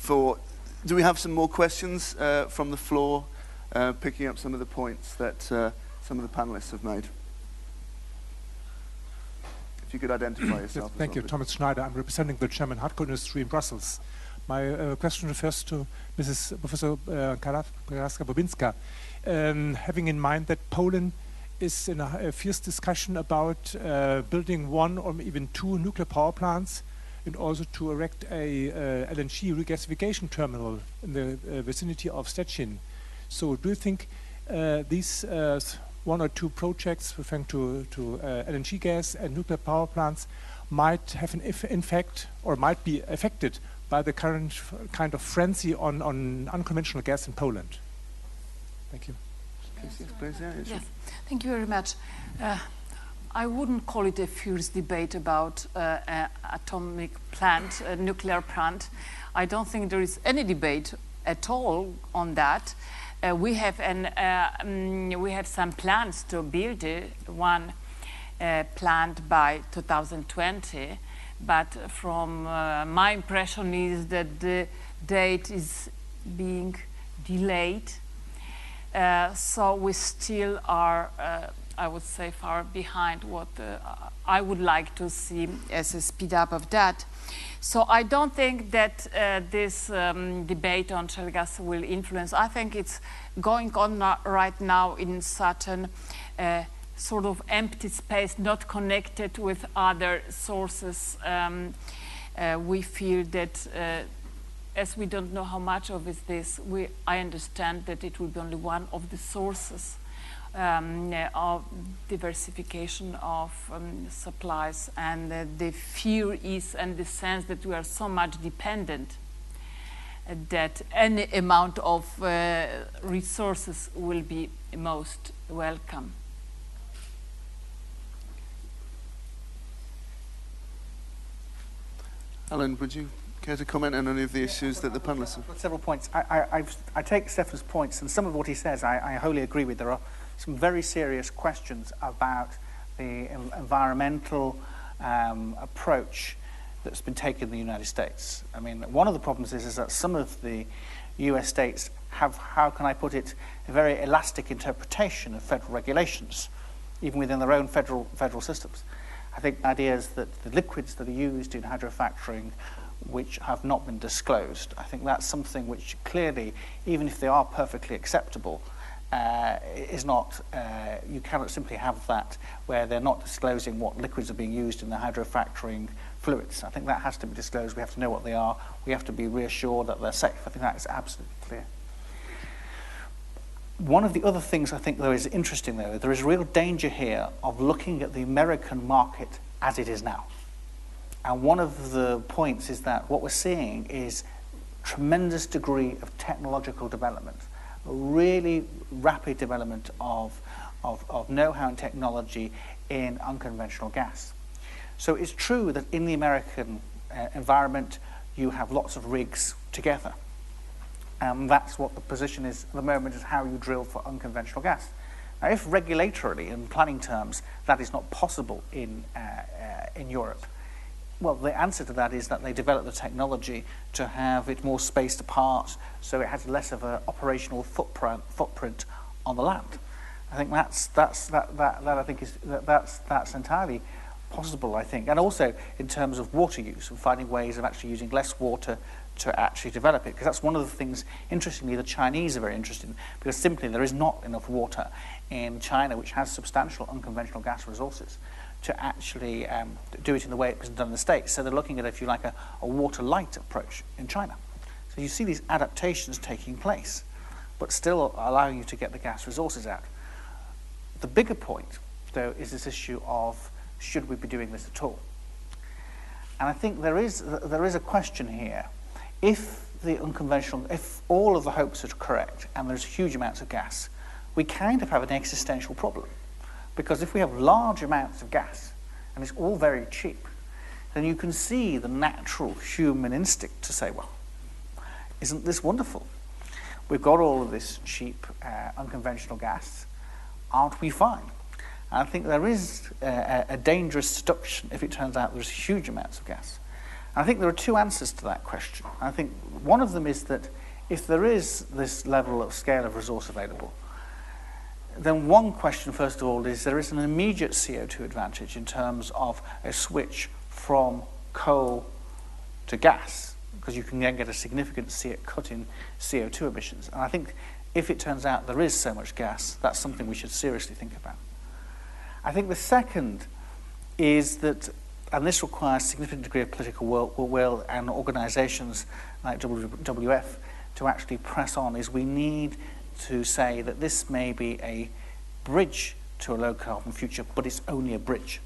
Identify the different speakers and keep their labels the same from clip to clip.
Speaker 1: Do we have some more questions from the floor, picking up some of the points that some of the panelists have made? If you could identify yourself.
Speaker 2: Yes, thank you. Thomas Schneider. I'm representing the German hardcore industry in Brussels. My question refers to Mrs. Professor Karaska-Bobinska. Having in mind that Poland is in a fierce discussion about building 1 or even 2 nuclear power plants, and also to erect a LNG regasification terminal in the vicinity of Stettin. So do you think these 1 or 2 projects referring to LNG gas and nuclear power plants might have an effect, or might be affected by the current kind of frenzy on unconventional gas in Poland? Thank you.
Speaker 1: Yes, please.
Speaker 3: Yes, thank you very much. I wouldn't call it a fierce debate about atomic plant, a nuclear plant. I don't think there is any debate at all on that. We have some plans to build one plant by 2020, but from my impression is that the date is being delayed. So we still are, I would say, far behind what I would like to see as a speed up of that. So I don't think that this debate on shale gas will influence. I think it's going on right now in certain sort of empty space, not connected with other sources. We feel that as we don't know how much of it is, I understand that it will be only one of the sources of diversification of supplies, and the fear is, and the sense that we are so much dependent that any amount of resources will be most welcome.
Speaker 1: Alan, would you care to comment on any of the issues that the panelists have?
Speaker 4: Several points. I take Stefan's points, and some of what he says I wholly agree with. There are some very serious questions about the environmental approach that's been taken in the United States. I mean, one of the problems is that some of the US states have, how can I put it, a very elastic interpretation of federal regulations, even within their own federal systems. I think the idea is that the liquids that are used in hydrofracturing which have not been disclosed, I think that's something which clearly, even if they are perfectly acceptable, is not, you cannot simply have that where they're not disclosing what liquids are being used in the hydrofracturing fluids. I think that has to be disclosed. We have to know what they are. We have to be reassured that they're safe. I think that is absolutely clear. One of the other things I think, though, is interesting, though, there is real danger here of looking at the American market as it is now. And one of the points is that what we're seeing is tremendous degree of technological development, a really rapid development of know-how and technology in unconventional gas. So it's true that in the American environment, you have lots of rigs together. That's what the position is at the moment, is how you drill for unconventional gas. Now, if regulatorily, in planning terms, that is not possible in Europe, well, the answer to that is that they develop the technology to have it more spaced apart, so it has less of an operational footprint on the land. I think that's entirely possible, I think, and also in terms of water use and finding ways of actually using less water to actually develop it, because that's one of the things, interestingly, the Chinese are very interested in, because simply there is not enough water in China, which has substantial unconventional gas resources, to actually do it in the way it was done in the States. So they're looking at, if you like, a water light approach in China. So you see these adaptations taking place, but still allowing you to get the gas resources out. The bigger point, though, is this issue of, should we be doing this at all? And I think there is a question here. If the unconventional, if all of the hopes are correct and there's huge amounts of gas, we kind of have an existential problem. Because if we have large amounts of gas and it's all very cheap, then you can see the natural human instinct to say, well, isn't this wonderful? We've got all of this cheap unconventional gas. Aren't we fine? And I think there is a dangerous seduction if it turns out there's huge amounts of gas. And I think there are two answers to that question. I think one of them is that if there is this level of scale of resource available, then one question, first of all, is there is an immediate CO2 advantage in terms of a switch from coal to gas, because you can then get a significant cut in CO2 emissions. And I think if it turns out there is so much gas, that's something we should seriously think about. I think the second is that, and this requires a significant degree of political will and organisations like WWF to actually press on, is we need to say that this may be a bridge to a low-carbon future, but it's only a bridge.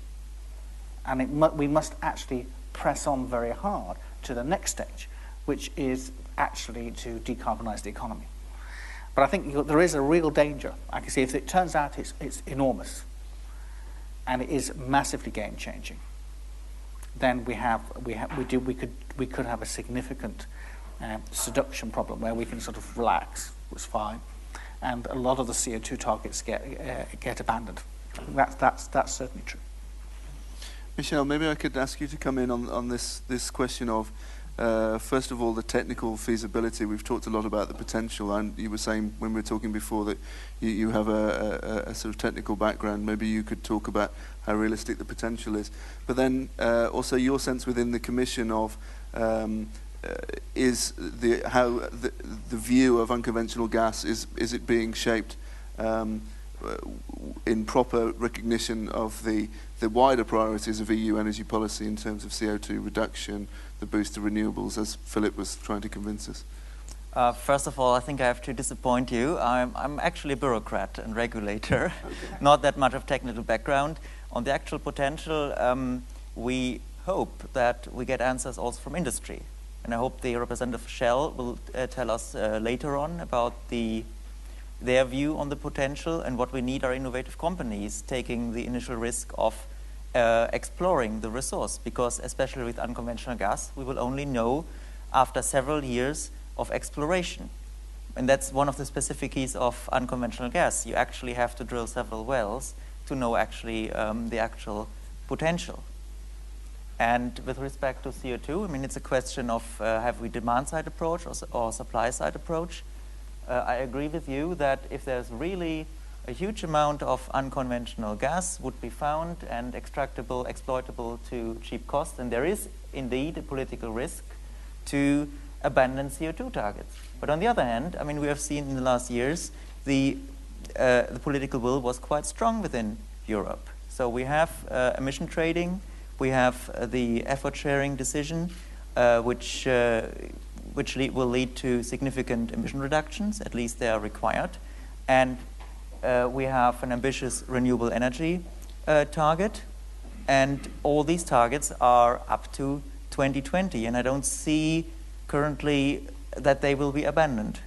Speaker 4: And we must actually press on very hard to the next stage, which is actually to decarbonise the economy. But I think there is a real danger. I can see if it turns out it's enormous and it is massively game-changing, then we could have a significant seduction problem where we can sort of relax. It's fine, and a lot of the CO2 targets get abandoned. That's certainly true.
Speaker 1: Michelle, maybe I could ask you to come in on this question of, first of all, the technical feasibility. We've talked a lot about the potential, and you were saying when we were talking before that you have a sort of technical background. Maybe you could talk about how realistic the potential is. But then also your sense within the Commission of is how the view of unconventional gas, is it being shaped in proper recognition of the wider priorities of EU energy policy in terms of CO2 reduction, the boost to renewables, as Philip was trying to convince us?
Speaker 5: First of all, I think I have to disappoint you. I'm actually a bureaucrat and regulator, not that much of technical background. On the actual potential, we hope that we get answers also from industry. And I hope the representative of Shell will tell us later on about their view on the potential, and what we need are innovative companies taking the initial risk of exploring the resource, because especially with unconventional gas, we will only know after several years of exploration. And that's one of the specificities of unconventional gas. You actually have to drill several wells to know actually the actual potential. And with respect to CO2, I mean, it's a question of have we demand-side approach or supply-side approach? I agree with you that if there's really a huge amount of unconventional gas would be found and extractable, exploitable to cheap cost, then there is indeed a political risk to abandon CO2 targets. But on the other hand, I mean, we have seen in the last years the political will was quite strong within Europe. So we have emission trading, we have the effort-sharing decision, which will lead to significant emission reductions, at least they are required. And we have an ambitious renewable energy target, and all these targets are up to 2020, and I don't see currently that they will be abandoned.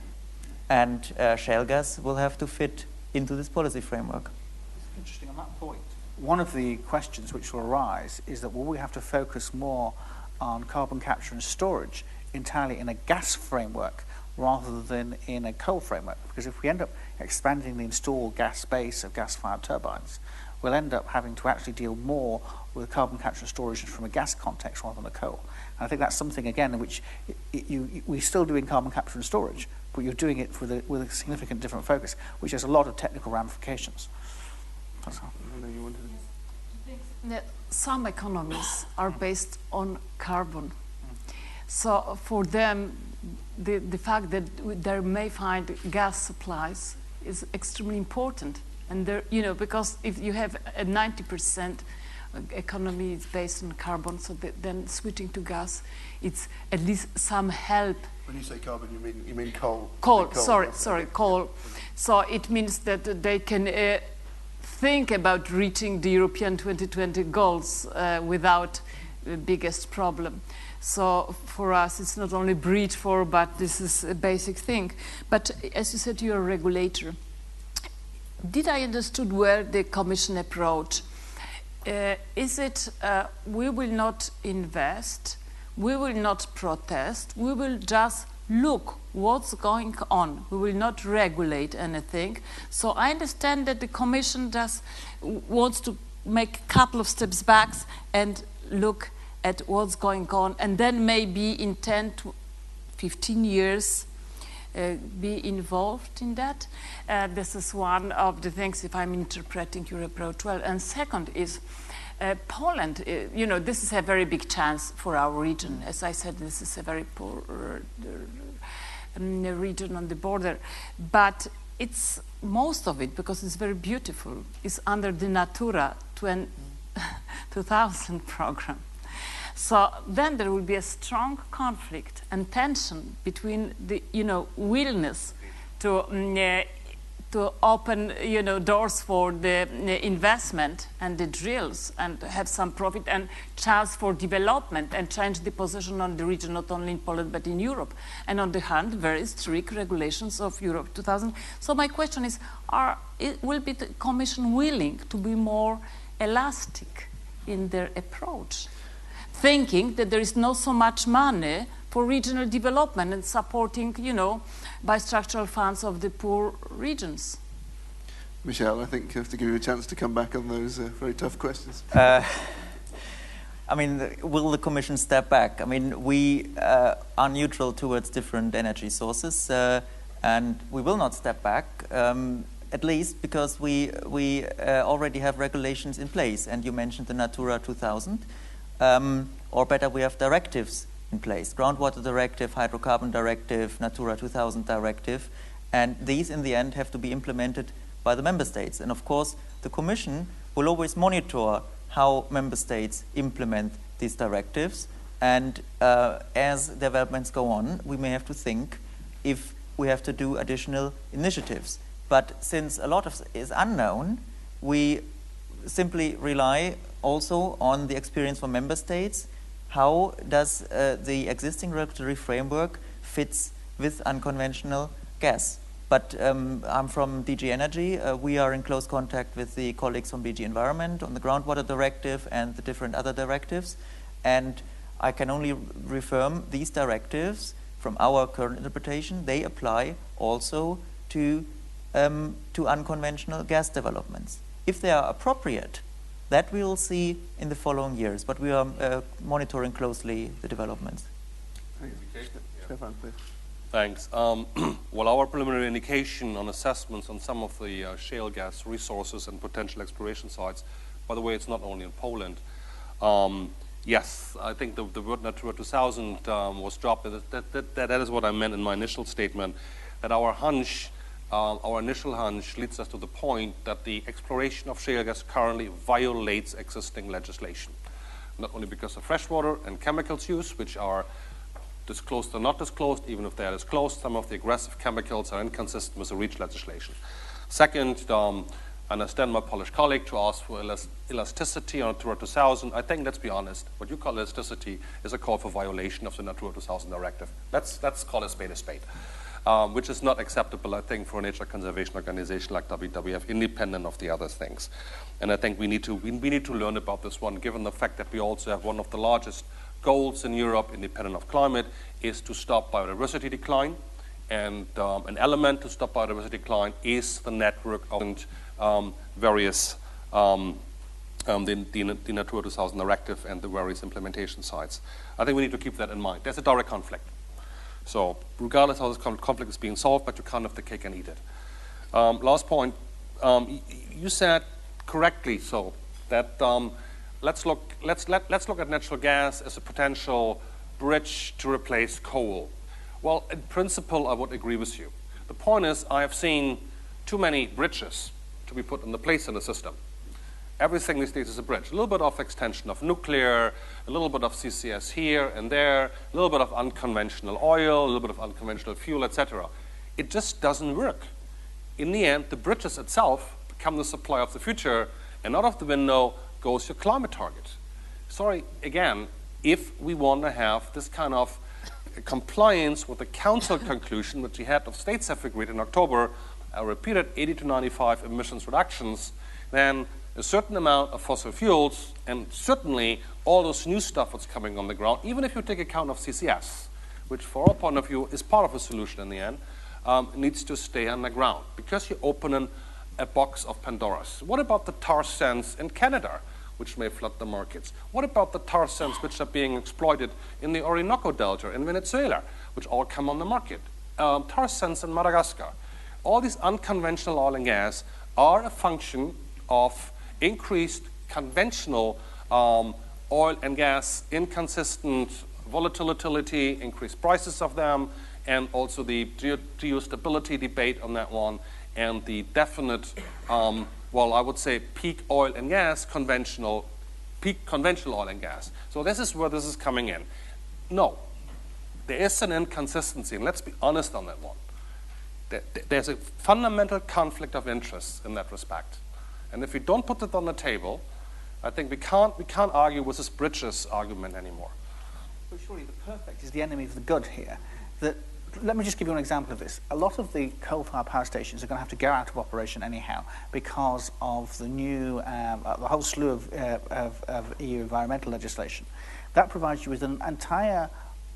Speaker 5: And shale gas will have to fit into this policy framework.
Speaker 4: It's interesting on that point. One of the questions which will arise is that will we have to focus more on carbon capture and storage entirely in a gas framework rather than in a coal framework? Because if we end up expanding the installed gas base of gas-fired turbines, we'll end up having to actually deal more with carbon capture and storage from a gas context rather than a coal. And I think that's something, again, in which we're still doing carbon capture and storage, but you're doing it with a significant different focus, which has a lot of technical ramifications. That's all.
Speaker 3: Some economies are based on carbon. So for them, the fact that they may find gas supplies is extremely important. And because if you have a 90% economy is based on carbon, so then switching to gas, it's at least some help.
Speaker 1: When you say carbon, you mean coal?
Speaker 3: Coal. Sorry, coal. So it means that they can think about reaching the European 2020 goals without the biggest problem. So for us, it's not only breed for, but this is a basic thing. But as you said, you're a regulator. Did I understood well the Commission approach? Is it we will not invest, we will not protest, we will just look what's going on. We will not regulate anything. So I understand that the Commission just wants to make a couple of steps back and look at what's going on, and then maybe in 10 to 15 years be involved in that. This is one of the things, if I'm interpreting your approach well. And second is Poland, you know, this is a very big chance for our region. As I said, this is a very poor region on the border. But it's most of it, because it's very beautiful, is under the Natura 2000 program. So then there will be a strong conflict and tension between the, you know, willingness to open, you know, doors for the investment and the drills and have some profit and chance for development and change the position on the region, not only in Poland but in Europe. And on the hand, very strict regulations of Europe 2000. So my question is, will be the Commission willing to be more elastic in their approach, thinking that there is not so much money for regional development and supporting, you know, by structural funds of the poor regions?
Speaker 1: Michel, I think I have to give you a chance to come back on those very tough questions.
Speaker 5: I mean, will the Commission step back? I mean, we are neutral towards different energy sources, and we will not step back, at least because we already have regulations in place. And you mentioned the Natura 2000, or better, we have directives in place: Groundwater Directive, Hydrocarbon Directive, Natura 2000 Directive, and these in the end have to be implemented by the member states. And of course, the Commission will always monitor how member states implement these directives, and as developments go on, we may have to think if we have to do additional initiatives. But since a lot of is unknown, we simply rely also on the experience from member states. How does the existing regulatory framework fits with unconventional gas? But I'm from DG Energy. We are in close contact with the colleagues from DG Environment on the Groundwater Directive and the different other directives. And I can only reaffirm these directives from our current interpretation. They apply also to unconventional gas developments. If they are appropriate, that we will see in the following years, but we are monitoring closely the developments.
Speaker 1: Stefan, please.
Speaker 6: Thanks. Well, our preliminary indication on assessments on some of the shale gas resources and potential exploration sites, by the way, it's not only in Poland. Yes, I think the word Natura 2000 was dropped. That is what I meant in my initial statement, that our hunch, our initial hunch leads us to the point that the exploration of shale gas currently violates existing legislation. Not only because of freshwater and chemicals use, which are disclosed or not disclosed. Even if they are disclosed, some of the aggressive chemicals are inconsistent with the REACH legislation. Second, I understand my Polish colleague to ask for elasticity on Natura 2000. I think, let's be honest, what you call elasticity is a call for violation of the Natura 2000 directive. Let's call a spade, which is not acceptable, I think, for a nature conservation organization like WWF, independent of the other things. And I think we need to learn about this one, given the fact that we also have one of the largest goals in Europe, independent of climate, is to stop biodiversity decline. And an element to stop biodiversity decline is the network of various, the Natura 2000 directive and the various implementation sites. I think we need to keep that in mind. There's a direct conflict. So regardless how this conflict is being solved, but you can't have the cake and eat it. Last point, you said correctly so that let's look at natural gas as a potential bridge to replace coal. Well, in principle, I would agree with you. The point is, I have seen too many bridges to be put in place in the system. Everything these days is a bridge. A little bit of extension of nuclear, a little bit of CCS here and there, a little bit of unconventional oil, a little bit of unconventional fuel, etc. It just doesn't work. In the end, the bridges itself become the supply of the future, and out of the window goes your climate target. Sorry, again, if we want to have this kind of compliance with the Council conclusion, which the head of states have agreed in October, I repeated 80 to 95 emissions reductions, then a certain amount of fossil fuels, and certainly all those new stuff that's coming on the ground, even if you take account of CCS, which for our point of view is part of a solution in the end, needs to stay underground, because you open a box of Pandora's. What about the tar sands in Canada, which may flood the markets? What about the tar sands which are being exploited in the Orinoco Delta in Venezuela, which all come on the market? Tar sands in Madagascar. All these unconventional oil and gas are a function of increased conventional oil and gas inconsistent volatility, increased prices of them, and also the geostability debate on that one, and the definite, well, I would say peak oil and gas, peak conventional oil and gas. So this is where this is coming in. No, there is an inconsistency, and let's be honest on that one. There's a fundamental conflict of interests in that respect. And if we don't put it on the table, I think we can't argue with this Bridges argument anymore.
Speaker 4: But surely the perfect is the enemy of the good here. Let me just give you an example of this. A lot of the coal-fired power stations are going to have to go out of operation anyhow because of the new, the whole slew of EU environmental legislation. That provides you with an entire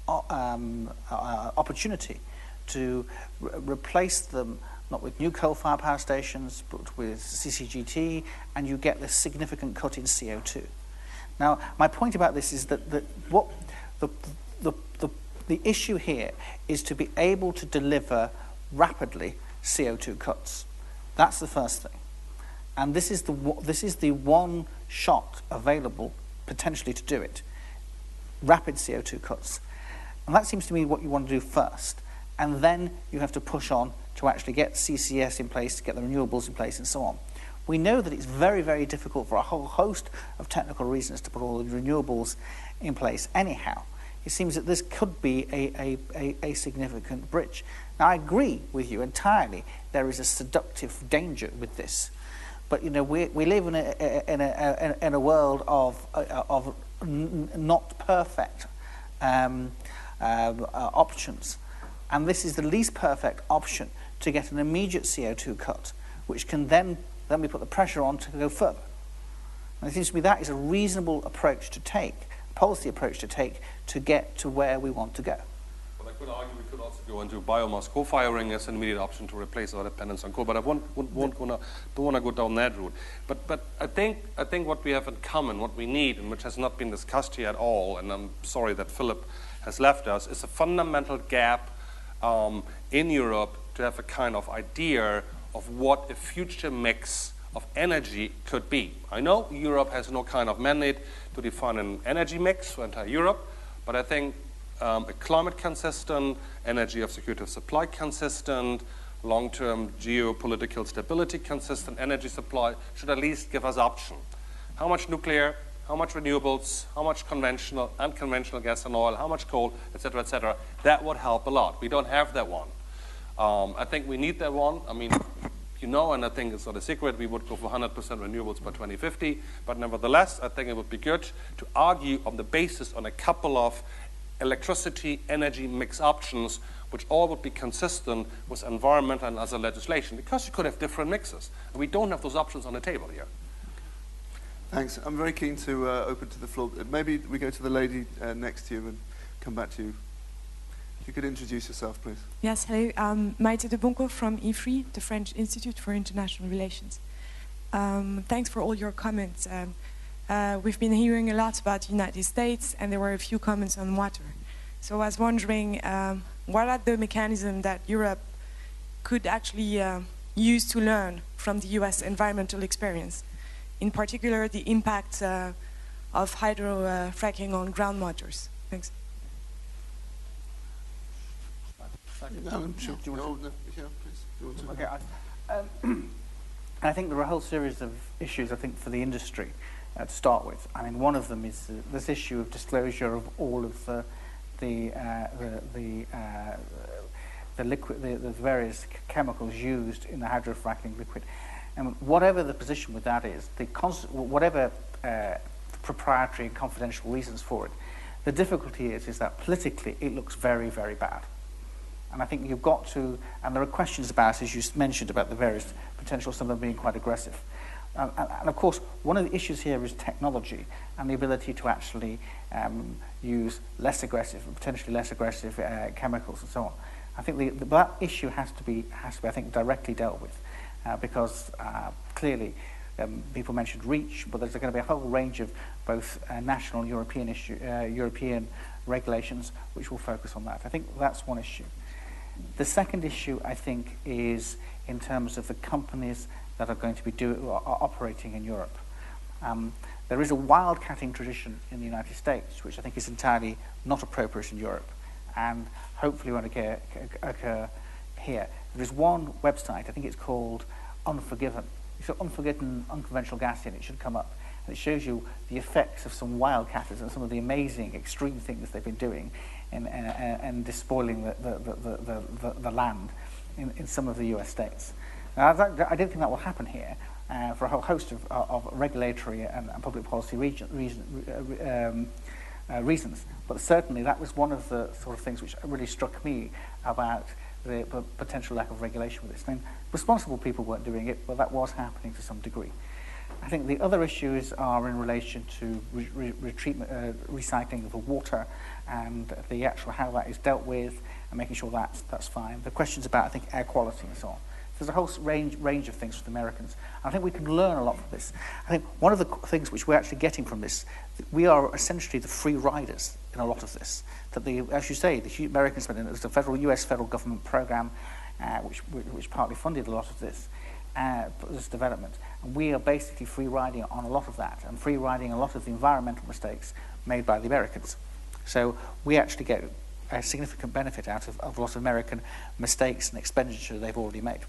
Speaker 4: opportunity to replace them not with new coal-fired power stations, but with CCGT, and you get this significant cut in CO2. Now, my point about this is that what the issue here is to be able to deliver rapidly CO2 cuts. That's the first thing, and this is the one shot available potentially to do it. Rapid CO2 cuts, and that seems to me what you want to do first, and then you have to push on to actually get CCS in place, to get the renewables in place, and so on. We know that it's very, very difficult for a whole host of technical reasons to put all the renewables in place anyhow. It seems that this could be a significant bridge. Now, I agree with you entirely. There is a seductive danger with this, but you know we live in a world of not perfect options, and this is the least perfect option to get an immediate CO2 cut, which can then we put the pressure on to go further. And it seems to me that is a reasonable approach to take, policy approach to take, to get to where we want to go.
Speaker 6: Well, I could argue we could also go into biomass co-firing as an immediate option to replace our dependence on coal, but I don't want to go down that route. But I think what we have in common, what we need, and which has not been discussed here at all, and I'm sorry that Philip has left us, is a fundamental gap in Europe to have a kind of idea of what a future mix of energy could be. I know Europe has no kind of mandate to define an energy mix for entire Europe, but I think a climate consistent, energy of security of supply consistent, long-term geopolitical stability consistent energy supply should at least give us option. How much nuclear, how much renewables, how much conventional, unconventional gas and oil, how much coal, etc., etc. That would help a lot. We don't have that one. I think we need that one. I mean, you know, and I think it's not a secret, we would go for 100% renewables by 2050. But nevertheless, I think it would be good to argue on the basis on a couple of electricity energy mix options, which all would be consistent with environmental and other legislation, because you could have different mixes. And we don't have those options on the table here.
Speaker 1: Thanks. I'm very keen to open to the floor. Maybe we go to the lady next to you and come back to you. If you could introduce yourself, please.
Speaker 7: Yes, hello. Maite de Bonco from IFRI, the French Institute for International Relations. Thanks for all your comments. We've been hearing a lot about the United States, and there were a few comments on water. So I was wondering, what are the mechanisms that Europe could actually use to learn from the US environmental experience? In particular, the impact of hydro-fracking on groundwaters. Thanks.
Speaker 1: Alan, sure. Do you want to? Yeah, please. Do you want to?
Speaker 4: Okay. I think there are a whole series of issues, I think, for the industry to start with. I mean, one of them is this issue of disclosure of all of the various chemicals used in the hydrofracking liquid. And whatever the position with that is, whatever proprietary and confidential reasons for it, the difficulty is that politically it looks very, very bad. And I think you've got to, and there are questions about, as you mentioned, about the various potential, some of them being quite aggressive. And of course, one of the issues here is technology and the ability to actually use less aggressive, potentially less aggressive chemicals and so on. I think that issue has to be, I think, directly dealt with, because clearly People mentioned REACH, but there's going to be a whole range of both national and European regulations which will focus on that. I think that's one issue. The second issue, I think, is in terms of the companies that are going to be operating in Europe. There is a wildcatting tradition in the United States, which I think is entirely not appropriate in Europe, and hopefully won't occur here. There is one website, I think it's called Unforgiven. If you put Unforgiven unconventional gas in, it should come up. And it shows you the effects of some wildcatters and some of the amazing, extreme things they've been doing and despoiling the land in some of the US states. Now, I don't think that will happen here for a whole host of regulatory and public policy reasons. But certainly that was one of the sort of things which really struck me about the potential lack of regulation with this. I mean, responsible people weren't doing it, but that was happening to some degree. I think the other issues are in relation to recycling of the water and the actual how that is dealt with and making sure that's fine. The questions about, I think, air quality and so on. There's a whole range of things for the Americans. I think we can learn a lot from this. I think one of the things which we're actually getting from this, we are essentially the free riders in a lot of this. That as you say, the Americans spent it. There's a US federal government program which partly funded a lot of this development. And we are basically free riding on a lot of that and free riding a lot of the environmental mistakes made by the Americans. So we actually get a significant benefit out of a lot of American mistakes and expenditure they've already made.